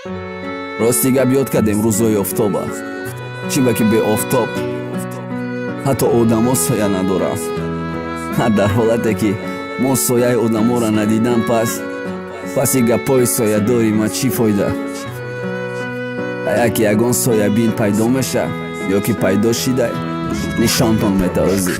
рости гап ёд кардем рӯзои офтоба. Чӣ ба ки бе офтоб ҳатто одамо соя надорад. Дар ҳолате ки мо сояи одаморо надидам, паси гапҳои соядори ма чӣ фоида? Яке ягон соябин пайдо мешавад ё ки пайдо шуда нишонтон метавозӣ.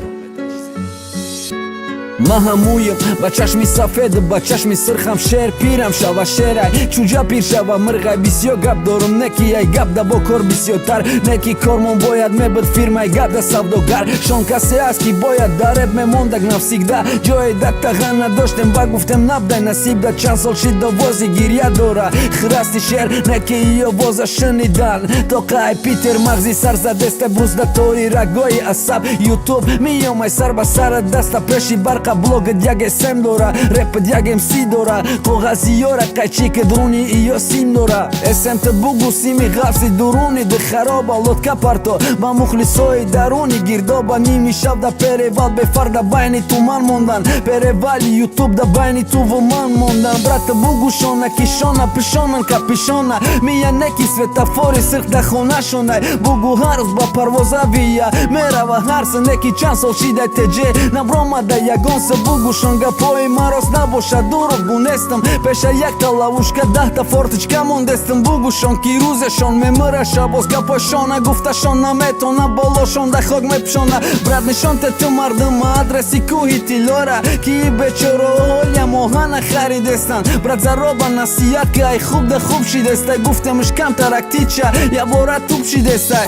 Ма ҳамуем ба чашми сафед, ба чашми сирхам шер, пирам шава шерай, чуҷа пир шава мирғай. Бисёр гап дорум, неки яй гап да бо кор бисёртар, неки кормон бояд мебуд фирмай гап да савдогар. Шон касе аст ки бояд дареб мемондак навсигда, ҷое да таған надоштем ба гуфтем набдай насиб да. Чанд сол шид овози гирья дора, хирасти шер, неки и овоза шнидан. Тоқай Питер мағзи сар задеста бруз да тори рагои асаб. Ютуб миёмай сар ба сара даста пеши барқа блогът яге сем дора, репът ягем си дора, коғази ёра қайчи друни и ё сим дора. Эсемте бугу сими ғафси дуруни ди хароба лодка парто ба мухлисои даруни гирдоба. Ними шав да перевал бефар да байни туман мондан, перевали ютуб да байни тувуман мондан. Брата бугу шона кишона пишонан капишона, мия неки светафори сирх да хона шонай. Бугу ҳарз ба парвоза вия мерава ҳарса, неки чанд сол шидай теҷе наброма да ягон се бугушон. Гапҳои марос набошад дуруғ гунестам, пеша якта лавушка дахта фортичка мондестам. Бугушон ки рӯзешон мемира шабоз гапҳоишон нагуфташон наметона болошон да хок мепишона. Брат нишонте ту мардума адреси кӯҳи тилора, ки бечораҳоя моҳана харидестан. Брат зароба насиҳат ки ай хуб да хуб шидестай, гуфтемш камтарак тича я бора туб шидестай.